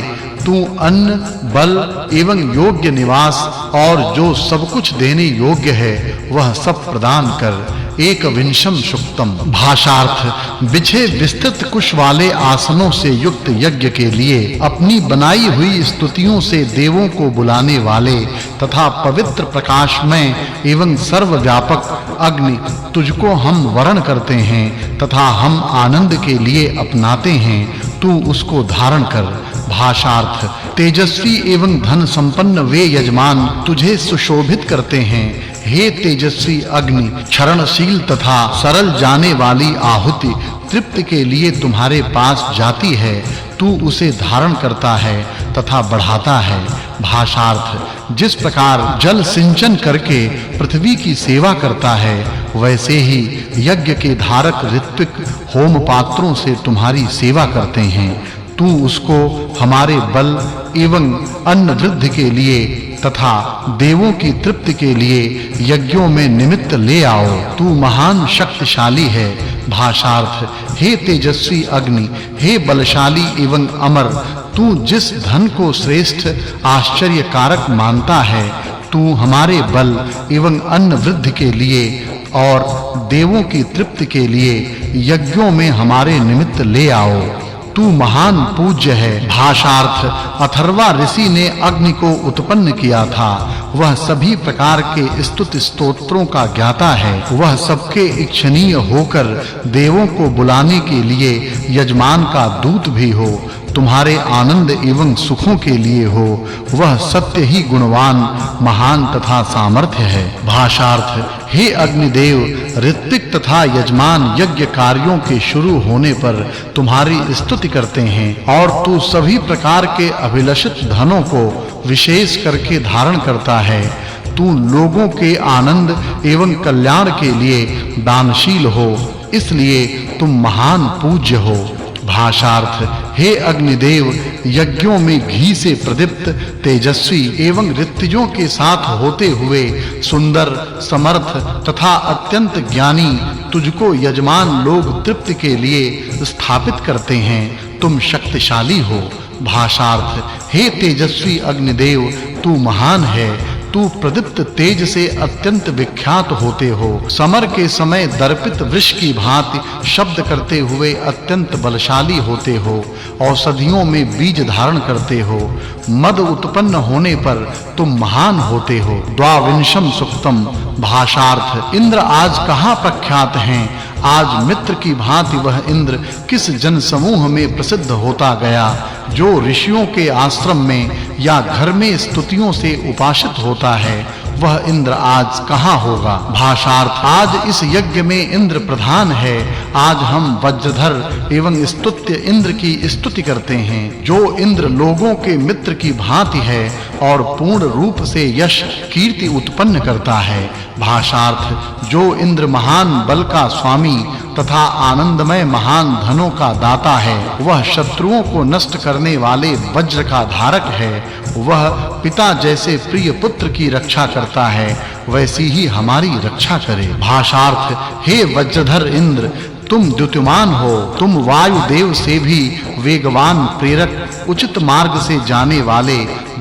तू अन्न, बल एवं योग्य निवास और जो सब कुछ देने योग्य है वह सब प्रदान कर। एक विंशम सुक्तम। भाषार्थ बिछे विस्तृत कुश वाले आसनों से युक्त यज्ञ के लिए अपनी बनाई हुई स्तुतियों से देवों को बुलाने वाले तथा पवित्र प्रकाशमय एवं सर्वव्यापक अग्नि, तुझको हम वरण करते हैं तथा हम आनंद के लिए अपनाते हैं, तू उसको धारण कर। भाषार्थ तेजस्वी एवं धन संपन्न वे यजमान तुझे सुशोभित करते हैं। हे तेजस्वी अग्नि, क्षरणशील तथा सरल जाने वाली आहुति तृप्ति के लिए तुम्हारे पास जाती है, तू उसे धारण करता है तथा बढ़ाता है। भाषार्थ जिस प्रकार जल सिंचन करके पृथ्वी की सेवा करता है, वैसे ही यज्ञ के धारक ऋत्विक होम पात्रों से तुम्हारी सेवा करते हैं। तू उसको हमारे बल एवं अन्न वृद्धि के लिए तथा देवों की तृप्ति के लिए यज्ञों में निमित्त ले आओ। तू महान शक्तिशाली है। भाषार्थ हे तेजस्वी अग्नि, हे बलशाली एवं अमर, तू जिस धन को श्रेष्ठ आश्चर्य कारक मानता है, तू हमारे बल एवं अन्न वृद्धि के लिए और देवों की तृप्ति के लिए यज्ञों में हमारे निमित्त ले आओ। तू महान पूज्य है। भाषार्थ अथर्वा ऋषि ने अग्नि को उत्पन्न किया था। वह सभी प्रकार के स्तुति स्तोत्रों का ज्ञाता है। वह सबके इच्छनीय होकर देवों को बुलाने के लिए यजमान का दूत भी हो, तुम्हारे आनंद एवं सुखों के लिए हो। वह सत्य ही गुणवान, महान तथा सामर्थ्य है। भाषार्थ हे अग्निदेव, ऋत्विक तथा यजमान यज्ञ कार्यों के शुरू होने पर तुम्हारी स्तुति करते हैं और तू सभी प्रकार के अभिलषित धनों को विशेष करके धारण करता है। तू लोगों के आनंद एवं कल्याण के लिए दानशील हो, इसलिए तुम महान पूज्य हो। भाषार्थ हे अग्निदेव, यज्ञों में घी से प्रदीप्त तेजस्वी एवं ऋत्विजों के साथ होते हुए सुंदर, समर्थ तथा अत्यंत ज्ञानी तुझको यजमान लोग तृप्ति के लिए स्थापित करते हैं। तुम शक्तिशाली हो। भाषार्थ हे तेजस्वी अग्निदेव, तू महान है। तू प्रदीप्त तेज से अत्यंत विख्यात होते हो। समर के समय दर्पित वृष की भांति शब्द करते हुए अत्यंत बलशाली होते हो। औषधियों में बीज धारण करते हो। मद उत्पन्न होने पर तुम महान होते हो। द्वाविंशम सुक्तम। भाषार्थ इंद्र आज कहाँ प्रख्यात हैं। आज मित्र की भांति वह इंद्र किस जन समूह में प्रसिद्ध होता गया। जो ऋषियों के आश्रम में या घर में स्तुतियों से उपासित होता है, वह इंद्र आज कहाँ होगा। भाषार्थ आज इस यज्ञ में इंद्र प्रधान है। आज हम वज्रधर एवं स्तुत्य इंद्र की स्तुति करते हैं, जो इंद्र लोगों के मित्र की भांति है और पूर्ण रूप से यश कीर्ति उत्पन्न करता है। भाषार्थ जो इंद्र महान बल का स्वामी तथा आनंदमय महान धनों का दाता है, वह शत्रुओं को नष्ट करने वाले वज्र का धारक है। वह पिता जैसे प्रिय पुत्र की रक्षा करता है, वैसी ही हमारी रक्षा करे। भाषार्थ हे वज्रधर इंद्र, तुम द्युतिमान हो। तुम वायु देव से भी वेगवान प्रेरक, उचित मार्ग से जाने वाले,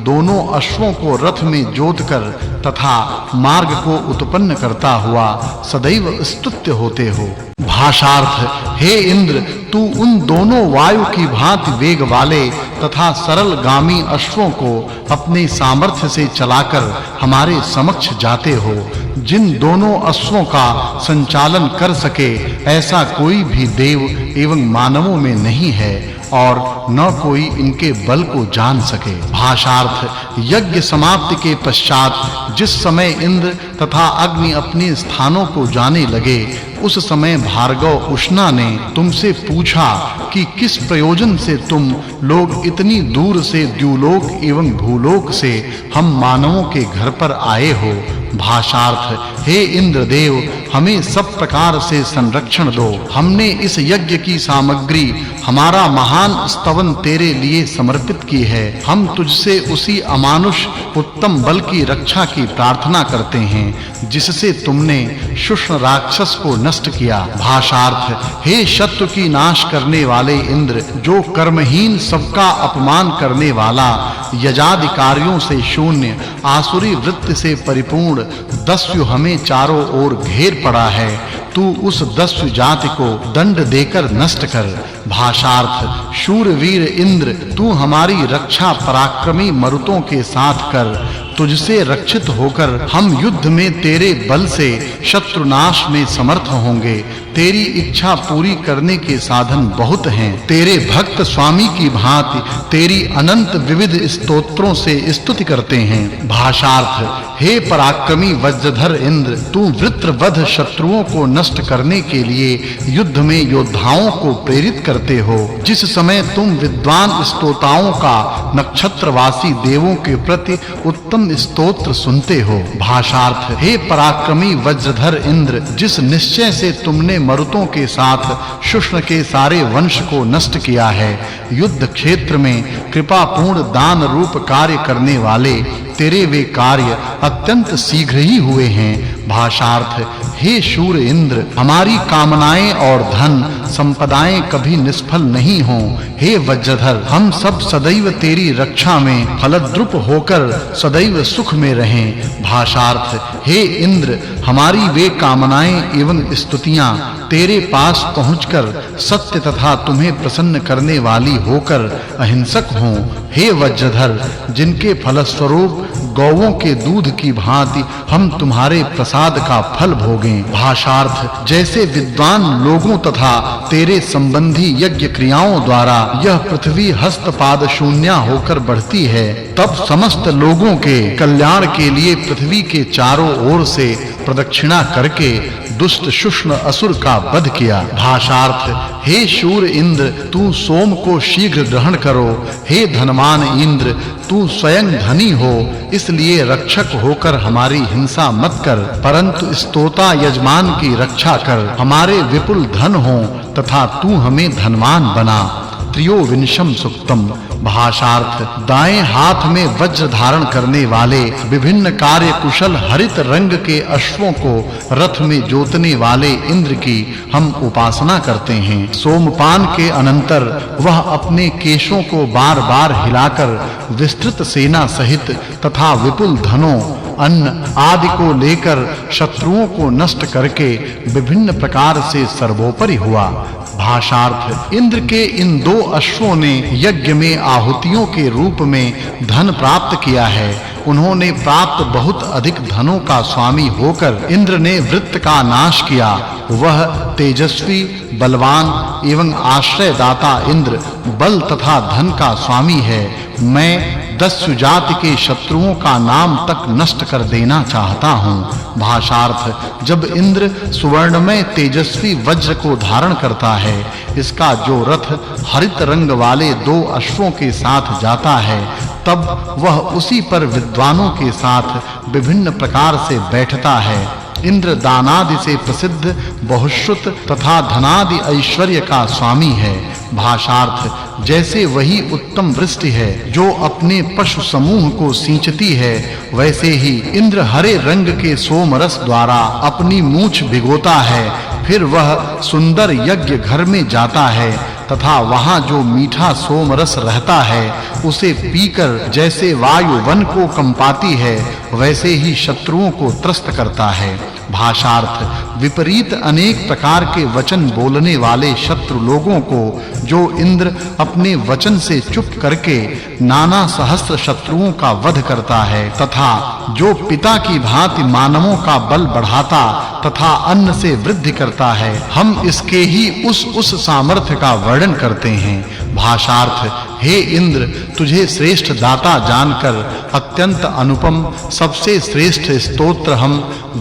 दोनों अश्वों को रथ में जोतकर तथा मार्ग को उत्पन्न करता हुआ सदैव स्तुत्य होते हो। भाषार्थ हे इंद्र, तू उन दोनों वायु की भांति वेग वाले तथा सरलगामी अश्वों को अपने सामर्थ्य से चलाकर हमारे समक्ष जाते हो। जिन दोनों अश्वों का संचालन कर सके ऐसा कोई भी देव एवं मानवों में नहीं है। और न कोई इनके बल को जान सके। भाषार्थ यज्ञ समाप्ति के पश्चात जिस समय इंद्र तथा अग्नि अपने स्थानों को जाने लगे उस समय भार्गव उष्णा ने तुमसे पूछा कि किस प्रयोजन से तुम लोग इतनी दूर से द्युलोक एवं भूलोक से हम मानवों के घर पर आए हो। भाषार्थ हे इंद्रदेव हमें सब प्रकार से संरक्षण दो। हमने इस यज्ञ की सामग्री हमारा महान स्तवन तेरे लिए समर्पित की है। हम तुझसे उसी अमानुष उत्तम बल की रक्षा की प्रार्थना करते हैं जिससे तुमने शुष्ण राक्षस को नष्ट किया। भाषार्थ हे शत्रु की नाश करने वाले इंद्र, जो कर्महीन सबका अपमान करने वाला, यजाधिकारियों से शून्य, आसुरी वृत्ति से परिपूर्ण दस्यु हमें चारों ओर घेर पड़ा है, तू उस दस्यु जाति को दंड देकर नष्ट कर। भाषार्थ शूरवीर इंद्र, तू हमारी रक्षा पराक्रमी मरुतों के साथ कर। तुझसे रक्षित होकर हम युद्ध में तेरे बल से शत्रुनाश में समर्थ होंगे। तेरी इच्छा पूरी करने के साधन बहुत हैं। तेरे भक्त स्वामी की भांति तेरी अनंत विविध स्तोत्रों से स्तुति करते हैं। भाषार्थ हे पराक्रमी वज्रधर इंद्र, तू वृत्रवध शत्रुओं को नष्ट करने के लिए युद्ध में योद्धाओं को प्रेरित करते हो। जिस समय तुम विद्वान स्तोताओं का नक्षत्रवासी देवों के प्रति उत्तम स्तोत्र सुनते हो। भाषार्थ हे पराक्रमी वज्रधर इंद्र, जिस निश्चय से तुमने मरुतों के साथ शुष्ण के सारे वंश को नष्ट किया है, युद्ध क्षेत्र में कृपापूर्ण दान रूप कार्य करने वाले तेरे वे कार्य अत्यंत शीघ्र ही हुए हैं। भाषार्थ हे शूर इंद्र, हमारी कामनाएं और धन संपदाएं कभी निष्फल नहीं हों। हे वज्रधर, हम सब सदैव तेरी रक्षा में फलद्रुप होकर सदैव सुख में रहें। भाषार्थ हे इंद्र, हमारी वे कामनाएं एवं स्तुतियां तेरे पास पहुंचकर सत्य तथा तुम्हें प्रसन्न करने वाली होकर अहिंसक हों। हे वज्रधर, जिनके फलस्वरूप गौओं के दूध की भांति हम तुम्हारे प्रसाद का फल भोगें। भाषार्थ जैसे विद्वान लोगों तथा तेरे संबंधी यज्ञ क्रियाओं द्वारा यह पृथ्वी हस्तपाद शून्य होकर बढ़ती है, तब समस्त लोगों के कल्याण के लिए पृथ्वी के चारों ओर से प्रदक्षिणा करके दुष्ट शुष्ण असुर का वध किया। भाषार्थ हे शूर इंद्र, तू सोम को शीघ्र ग्रहण करो। हे धनवान इंद्र, तू स्वयं धनी हो, इसलिए रक्षक होकर हमारी हिंसा मत कर, परंतु स्तोता यजमान की रक्षा कर। हमारे विपुल धन हो तथा तू हमें धनवान बना। त्रयोविंशम सुक्तम। भाषार्थ दाएं हाथ में वज्र धारण करने वाले विभिन्न कार्य कुशल हरित रंग के अश्वों को रथ में जोतने वाले इंद्र की हम उपासना करते हैं। सोमपान के अनंतर वह अपने केशों को बार-बार हिलाकर विस्तृत सेना सहित तथा विपुल धनों, अन्न आदि को लेकर शत्रुओं को नष्ट करके विभिन्न प्रकार से सर्वोपरि हुआ। भाषार्थ इंद्र के इन दो अश्वों ने यज्ञ में आहुतियों के रूप में धन प्राप्त किया है। उन्होंने प्राप्त बहुत अधिक धनों का स्वामी होकर इंद्र ने वृत्त का नाश किया। वह तेजस्वी, बलवान एवं आश्रयदाता इंद्र बल तथा धन का स्वामी है। मैं दस्यु जाति के शत्रुओं का नाम तक नष्ट कर देना चाहता हूँ। भाषार्थ जब इंद्र सुवर्णमय तेजस्वी वज्र को धारण करता है, इसका जो रथ हरित रंग वाले दो अश्वों के साथ जाता है, तब वह उसी पर विद्वानों के साथ विभिन्न प्रकार से बैठता है। इंद्र दानादि से प्रसिद्ध बहुश्रुत तथा धनादि ऐश्वर्य का स्वामी है। भाषार्थ जैसे वही उत्तम वृष्टि है जो अपने पशु समूह को सींचती है, वैसे ही इंद्र हरे रंग के सोम रस द्वारा अपनी मूंछ भिगोता है। फिर वह सुंदर यज्ञ घर में जाता है तथा वहां जो मीठा सोम रस रहता है उसे पीकर जैसे वायु वन को कंपाती है, वैसे ही शत्रुओं को त्रस्त करता है। भाषार्थ विपरीत अनेक प्रकार के वचन बोलने वाले शत्रु लोगों को जो इंद्र अपने वचन से चुप करके नाना सहस्त्र शत्रुओं का वध करता है तथा जो पिता की भांति मानवों का बल बढ़ाता तथा अन्न से वृद्धि करता है, हम इसके ही उस सामर्थ्य का वर्णन करते हैं। भाषार्थ हे इंद्र, तुझे श्रेष्ठ दाता जानकर अत्यंत अनुपम सबसे श्रेष्ठ स्तोत्र हम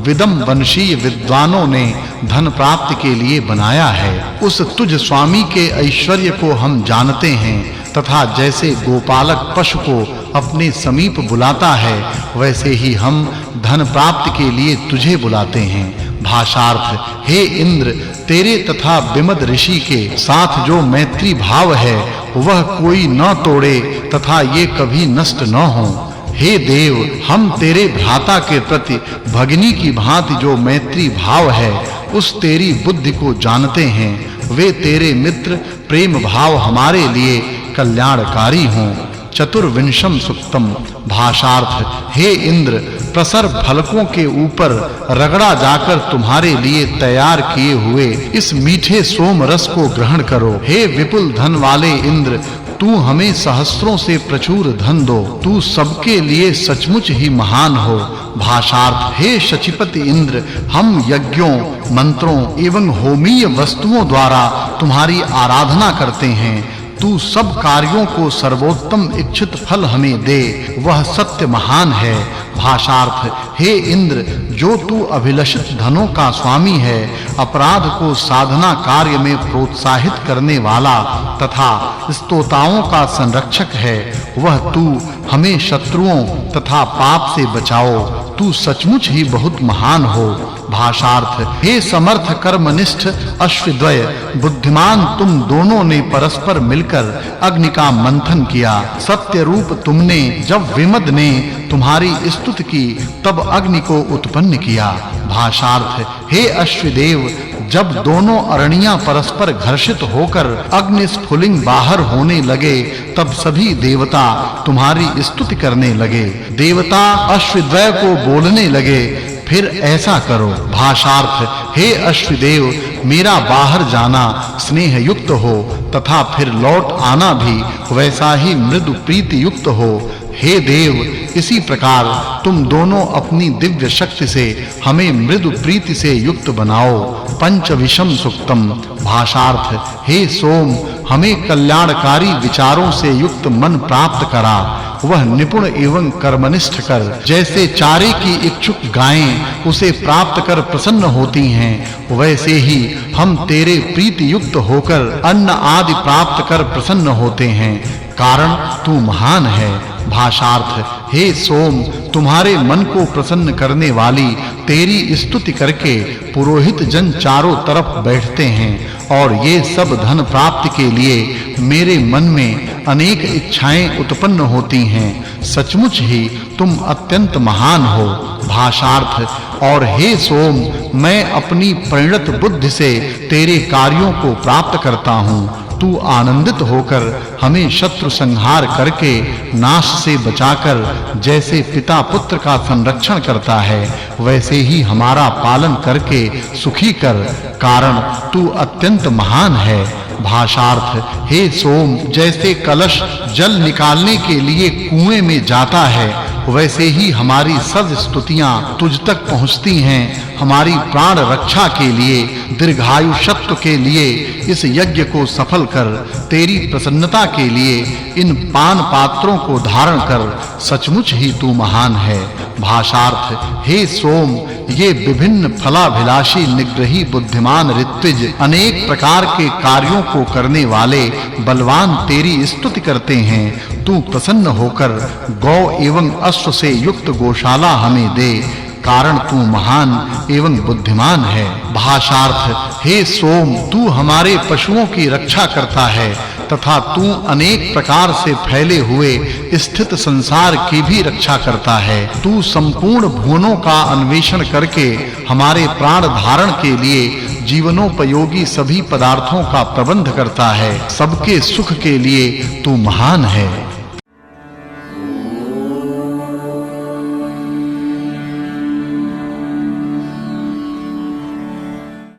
विदम वंशीय विद्वानों ने धन प्राप्ति के लिए बनाया है। उस तुझ स्वामी के ऐश्वर्य को हम जानते हैं तथा जैसे गोपालक पशु को अपने समीप बुलाता है वैसे ही हम धन प्राप्ति के लिए तुझे बुलाते हैं। भाषार्थ हे इंद्र, तेरे तथा विमद ऋषि के साथ जो मैत्री भाव है वह कोई न तोड़े तथा ये कभी नष्ट न हो। हे देव, हम तेरे भ्राता के प्रति भगिनी की भांति जो मैत्री भाव है उस तेरी बुद्धि को जानते हैं। वे तेरे मित्र प्रेम भाव हमारे लिए कल्याणकारी हों। चतुर्विंशम सुक्तम। भाषार्थ हे इंद्र, प्रसर फलकों के ऊपर रगड़ा जाकर तुम्हारे लिए तैयार किए हुए इस मीठे सोम रस को ग्रहण करो। हे विपुल धन वाले इंद्र, तू हमें सहस्त्रों से प्रचुर धन दो। तू सबके लिए सचमुच ही महान हो। भाषार्थ हे शचीपति इंद्र, हम यज्ञों, मंत्रों एवं होमीय वस्तुओं द्वारा तुम्हारी आराधना करते हैं। तू सब कार्यों को सर्वोत्तम इच्छित फल हमें दे, वह सत्य महान है। भाषार्थ हे इंद्र, जो तू अभिलषित धनों का स्वामी है, अपराध को साधना कार्य में प्रोत्साहित करने वाला तथा स्तोताओं का संरक्षक है, वह तू हमें शत्रुओं तथा पाप से बचाओ। तू सचमुच ही बहुत महान हो। भाषार्थ हे समर्थ कर्मनिष्ठ अश्वद्वय, बुद्धिमान तुम दोनों ने परस्पर मिलकर अग्नि का मंथन किया। सत्य रूप तुमने जब विमद ने तुम्हारी स्तुति की तब अग्नि को उत्पन्न किया। भाषार्थ हे अश्वदेव, जब दोनों अरणियां परस्पर घर्षित होकर अग्नि स्फुलिंग बाहर होने लगे तब सभी देवता तुम्हारी स्तुति करने लगे। देवता अश्वद्वय को बोलने लगे, फिर ऐसा करो। भाषार्थ हे अश्वदेव, मेरा बाहर जाना स्नेह युक्त हो तथा फिर लौट आना भी वैसा ही मृदु प्रीति युक्त हो। हे देव, इसी प्रकार तुम दोनों अपनी दिव्य शक्ति से हमें मृदु प्रीति से युक्त बनाओ। पंचविशम सुक्तम। भाषार्थ हे सोम, हमें कल्याणकारी विचारों से युक्त मन प्राप्त करा। वह निपुण एवं कर्मनिष्ठ कर, जैसे चारे की इच्छुक गायें उसे प्राप्त कर प्रसन्न होती हैं, वैसे ही हम तेरे प्रीति युक्त होकर अन्न आदि प्राप्त कर प्रसन्न होते हैं, कारण तू महान है। भाषार्थ हे सोम, तुम्हारे मन को प्रसन्न करने वाली तेरी स्तुति करके पुरोहित जन चारों तरफ बैठते हैं और ये सब धन प्राप्ति के लिए मेरे मन में अनेक इच्छाएं उत्पन्न होती हैं। सचमुच ही तुम अत्यंत महान हो। भाषार्थ और हे सोम, मैं अपनी परिणत बुद्धि से तेरे कार्यों को प्राप्त करता हूँ। तू आनंदित होकर हमें शत्रु संहार करके नाश से बचाकर जैसे पिता पुत्र का संरक्षण करता है वैसे ही हमारा पालन करके सुखी कर, कारण तू अत्यंत महान है। भाषार्थ हे सोम, जैसे कलश जल निकालने के लिए कुएं में जाता है वैसे ही हमारी सब स्तुतियां तुझ तक पहुंचती हैं। हमारी प्राण रक्षा के लिए, दीर्घायुष्यत्व के लिए इस यज्ञ को सफल कर, तेरी प्रसन्नता के लिए इन पान पात्रों को धारण कर, सचमुच ही तू महान है। भाषार्थ हे सोम, ये विभिन्न फलाभिलाषी निग्रही बुद्धिमान ऋत्विज अनेक प्रकार के कार्यों को करने वाले बलवान तेरी स्तुति करते हैं। तू प्रसन्न होकर गौ एवं अश्व से युक्त गौशाला हमें दे, कारण तू महान एवं बुद्धिमान है। भाषार्थ हे सोम, तू हमारे पशुओं की रक्षा करता है तथा तू अनेक प्रकार से फैले हुए स्थित संसार की भी रक्षा करता है। तू संपूर्ण भुवनों का अन्वेषण करके हमारे प्राण धारण के लिए जीवनोपयोगी सभी पदार्थों का प्रबंध करता है। सबके सुख के लिए तू महान है।